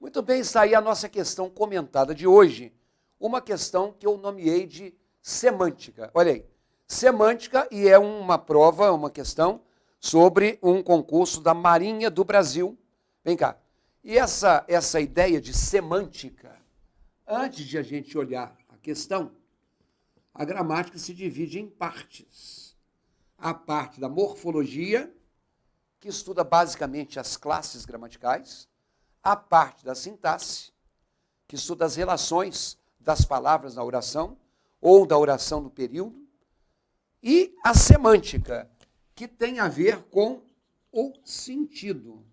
Muito bem, está aí a nossa questão comentada de hoje, uma questão que eu nomeei de semântica. Olha aí, semântica, e é uma prova, uma questão sobre um concurso da Marinha do Brasil. Vem cá. E essa ideia de semântica, antes de a gente olhar a questão, a gramática se divide em partes. A parte da morfologia, que estuda basicamente as classes gramaticais, a parte da sintaxe, que estuda as relações das palavras na oração, ou da oração no período, e a semântica, que tem a ver com o sentido.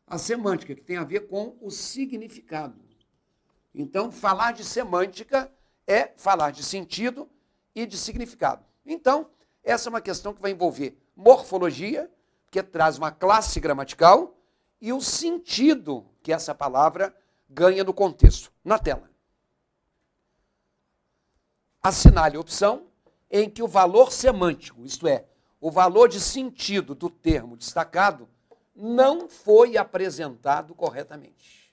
A semântica, que tem a ver com o significado. Então, falar de semântica é falar de sentido e de significado. Então, essa é uma questão que vai envolver morfologia, que traz uma classe gramatical, e o sentido que essa palavra ganha no contexto. Na tela. Assinale a opção em que o valor semântico, isto é, o valor de sentido do termo destacado, não foi apresentado corretamente.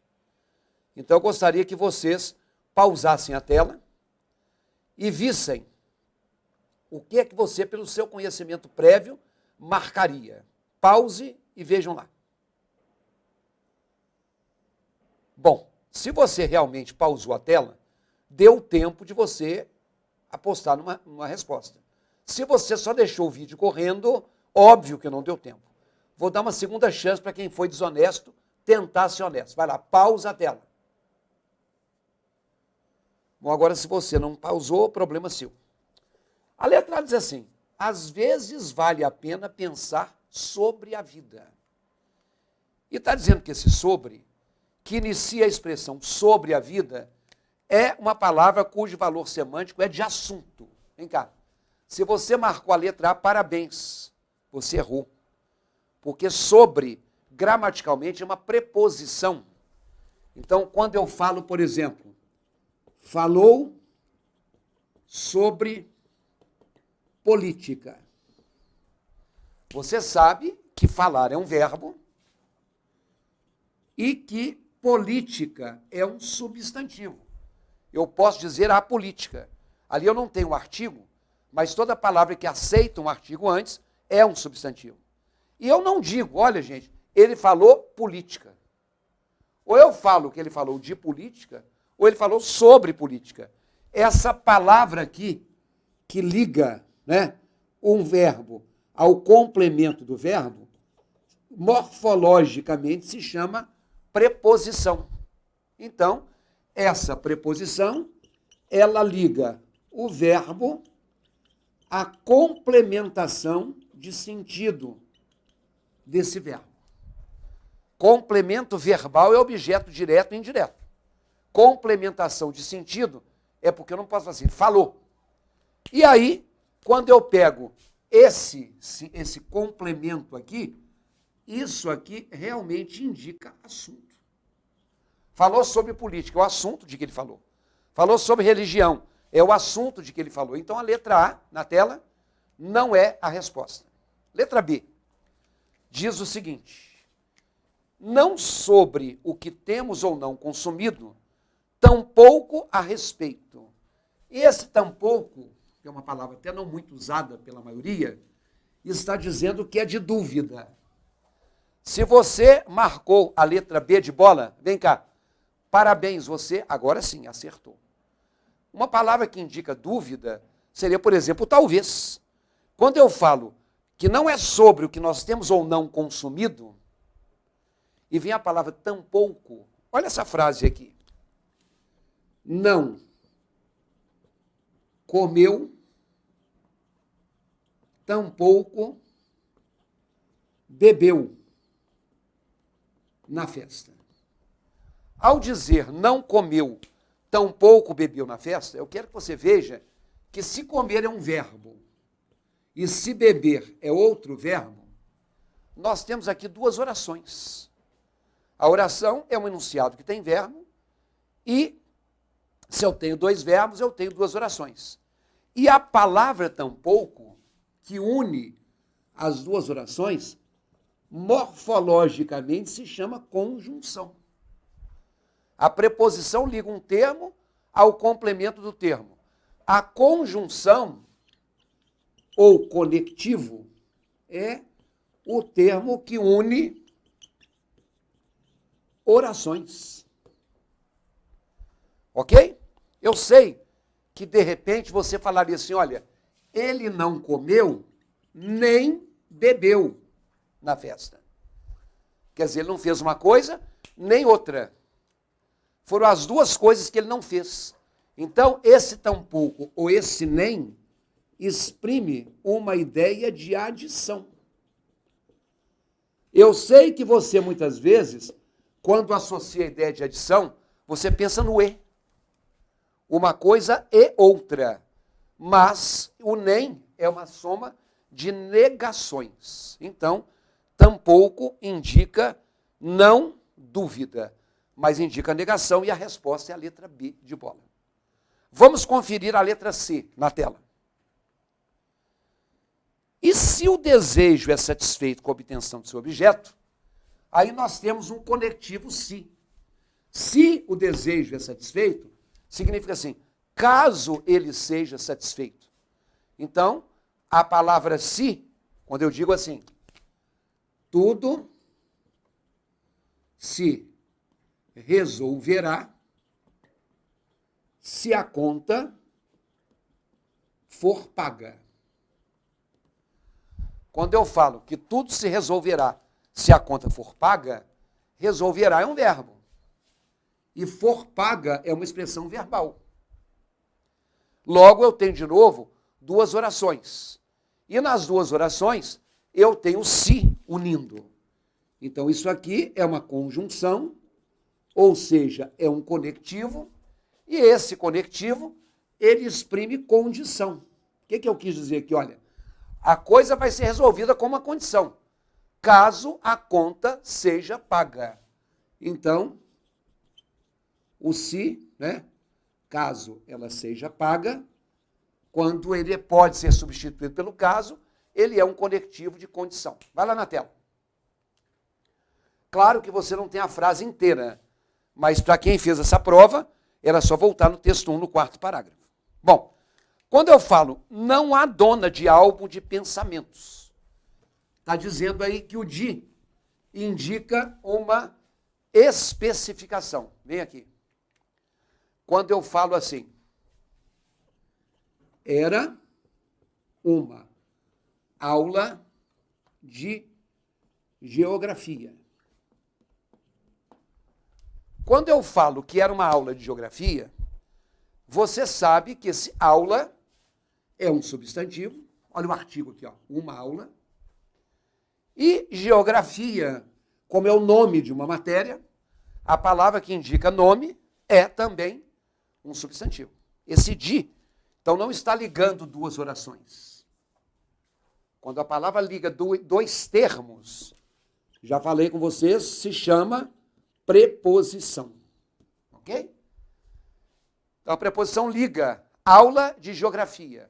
Então, eu gostaria que vocês pausassem a tela e vissem o que é que você, pelo seu conhecimento prévio, marcaria. Pause e vejam lá. Bom, se você realmente pausou a tela, deu tempo de você apostar numa resposta. Se você só deixou o vídeo correndo, óbvio que não deu tempo. Vou dar uma segunda chance para quem foi desonesto tentar ser honesto. Vai lá, pausa a tela. Bom, agora se você não pausou, problema seu. A letra A diz assim: às vezes vale a pena pensar sobre a vida. E está dizendo que esse sobre, que inicia a expressão sobre a vida, é uma palavra cujo valor semântico é de assunto. Vem cá. Se você marcou a letra A, parabéns, você errou. Porque sobre, gramaticalmente, é uma preposição. Então, quando eu falo, por exemplo, falou sobre política. Você sabe que falar é um verbo e que política é um substantivo. Eu posso dizer a política. Ali eu não tenho um artigo, mas toda palavra que aceita um artigo antes é um substantivo. E eu não digo, olha gente, ele falou política. Ou eu falo que ele falou de política, ou ele falou sobre política. Essa palavra aqui, que liga, né, um verbo ao complemento do verbo, morfologicamente se chama preposição. Então, essa preposição, ela liga o verbo à complementação de sentido desse verbo. Complemento verbal é objeto direto e indireto. Complementação de sentido é porque eu não posso falar assim, falou. E aí, quando eu pego esse complemento aqui, isso aqui realmente indica assunto. Falou sobre política, é o assunto de que ele falou. Falou sobre religião, é o assunto de que ele falou. Então, a letra A, na tela, não é a resposta. Letra B diz o seguinte: não sobre o que temos ou não consumido, tampouco a respeito. E esse tampouco, que é uma palavra até não muito usada pela maioria, está dizendo que é de dúvida. Se você marcou a letra B de bola, vem cá, parabéns, você agora sim acertou. Uma palavra que indica dúvida seria, por exemplo, talvez. Quando eu falo que não é sobre o que nós temos ou não consumido, e vem a palavra tampouco, olha essa frase aqui. Não comeu, tampouco bebeu na festa. Ao dizer não comeu, tampouco bebeu na festa, eu quero que você veja que se comer é um verbo e se beber é outro verbo, nós temos aqui duas orações. A oração é um enunciado que tem verbo e se eu tenho dois verbos, eu tenho duas orações. E a palavra tampouco, que une as duas orações, morfologicamente se chama conjunção. A preposição liga um termo ao complemento do termo. A conjunção ou conectivo é o termo que une orações. Ok? Eu sei que, de repente, você falaria assim, olha, ele não comeu nem bebeu na festa. Quer dizer, ele não fez uma coisa nem outra. Foram as duas coisas que ele não fez. Então, esse tampouco ou esse nem exprime uma ideia de adição. Eu sei que você, muitas vezes, quando associa a ideia de adição, você pensa no e. Uma coisa e outra. Mas o nem é uma soma de negações. Então, tampouco indica não dúvida, mas indica negação e a resposta é a letra B de bola. Vamos conferir a letra C na tela. E se o desejo é satisfeito com a obtenção do seu objeto, aí nós temos um conectivo se. Se o desejo é satisfeito, significa assim, caso ele seja satisfeito. Então, a palavra se, quando eu digo assim, tudo se resolverá se a conta for paga. Quando eu falo que tudo se resolverá se a conta for paga, resolverá é um verbo. E for paga é uma expressão verbal. Logo, eu tenho de novo duas orações. E nas duas orações, eu tenho se unindo. Então, isso aqui é uma conjunção, ou seja, é um conectivo, e esse conectivo, ele exprime condição. O que eu quis dizer aqui? Olha, a coisa vai ser resolvida com uma condição, caso a conta seja paga. Então, o se, né, caso ela seja paga, quando ele pode ser substituído pelo caso, ele é um conectivo de condição. Vai lá na tela. Claro que você não tem a frase inteira, mas para quem fez essa prova, era só voltar no texto 1, no quarto parágrafo. Bom, quando eu falo não há dona de álbum de pensamentos, está dizendo aí que o de indica uma especificação. Vem aqui. Quando eu falo assim, era uma aula de geografia. Quando eu falo que era uma aula de geografia, você sabe que esse aula é um substantivo. Olha o artigo aqui, ó, uma aula. E geografia, como é o nome de uma matéria, a palavra que indica nome é também um substantivo. Esse de, então não está ligando duas orações. Quando a palavra liga dois termos, já falei com vocês, se chama preposição. Ok? Então a preposição liga aula de geografia.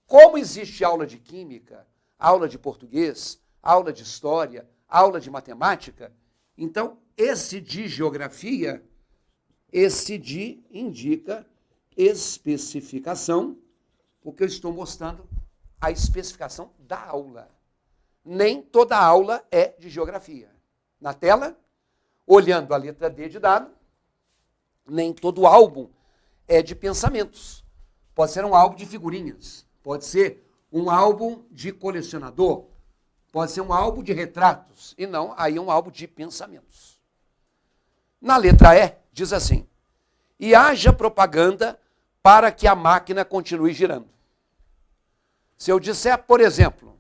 Como existe aula de química, aula de português, aula de história, aula de matemática, então esse de geografia, esse de indica especificação, porque eu estou mostrando a especificação da aula. Nem toda aula é de geografia. Na tela, olhando a letra D de dado, nem todo álbum é de pensamentos. Pode ser um álbum de figurinhas, pode ser um álbum de colecionador, pode ser um álbum de retratos, e não, aí é um álbum de pensamentos. Na letra E, diz assim, e haja propaganda para que a máquina continue girando. Se eu disser, por exemplo,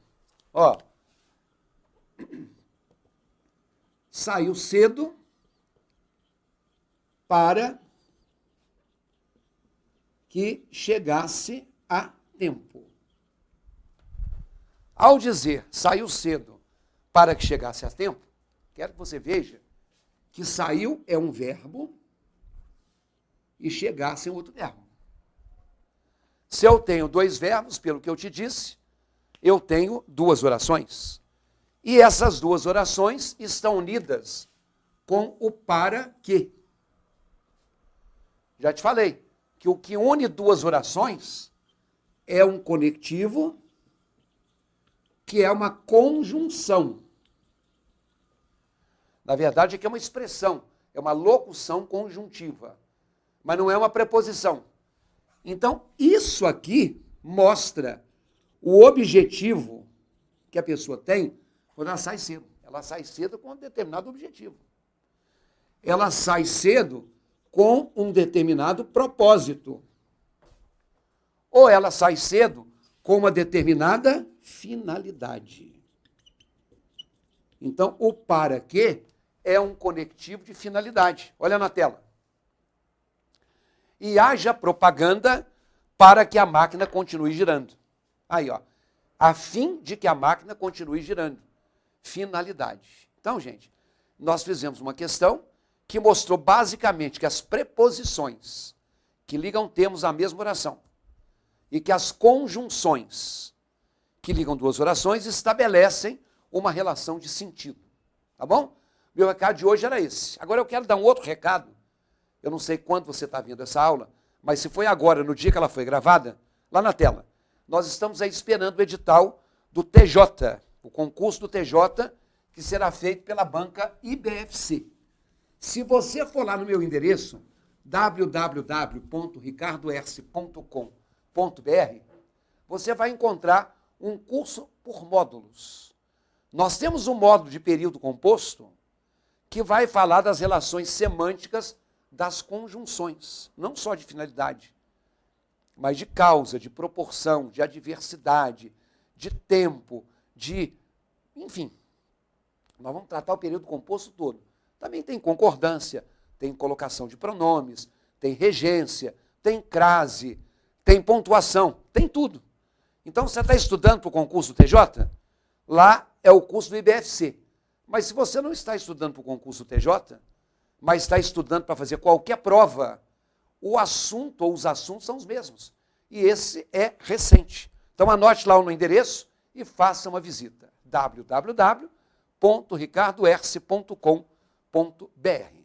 ó, saiu cedo para que chegasse a tempo. Ao dizer saiu cedo para que chegasse a tempo, quero que você veja que saiu é um verbo e chegasse é um outro verbo. Se eu tenho dois verbos, pelo que eu te disse, eu tenho duas orações. E essas duas orações estão unidas com o para que. Já te falei que o que une duas orações é um conectivo, que é uma conjunção. Na verdade, aqui é uma expressão, é uma locução conjuntiva, mas não é uma preposição. Então, isso aqui mostra o objetivo que a pessoa tem quando ela sai cedo. Ela sai cedo com um determinado objetivo. Ela sai cedo com um determinado propósito. Ou ela sai cedo com uma determinada finalidade. Então, o para quê é um conectivo de finalidade. Olha na tela. E haja propaganda para que a máquina continue girando. Aí, ó. A fim de que a máquina continue girando. Finalidade. Então, gente, nós fizemos uma questão que mostrou basicamente que as preposições que ligam termos à mesma oração e que as conjunções que ligam duas orações estabelecem uma relação de sentido. Tá bom? Meu recado de hoje era esse. Agora eu quero dar um outro recado. Eu não sei quando você está vendo essa aula, mas se foi agora, no dia que ela foi gravada, lá na tela, nós estamos aí esperando o edital do TJ, o concurso do TJ, que será feito pela banca IBFC. Se você for lá no meu endereço, www.ricardoerce.com.br, você vai encontrar um curso por módulos. Nós temos um módulo de período composto que vai falar das relações semânticas das conjunções, não só de finalidade, mas de causa, de proporção, de adversidade, de tempo, enfim, nós vamos tratar o período composto todo. Também tem concordância, tem colocação de pronomes, tem regência, tem crase, tem pontuação, tem tudo. Então, você está estudando para o concurso TJ? Lá é o curso do IBFC. Mas se você não está estudando para o concurso TJ, mas está estudando para fazer qualquer prova, o assunto ou os assuntos são os mesmos. E esse é recente. Então, anote lá no endereço e faça uma visita. www.ricardoerce.com.br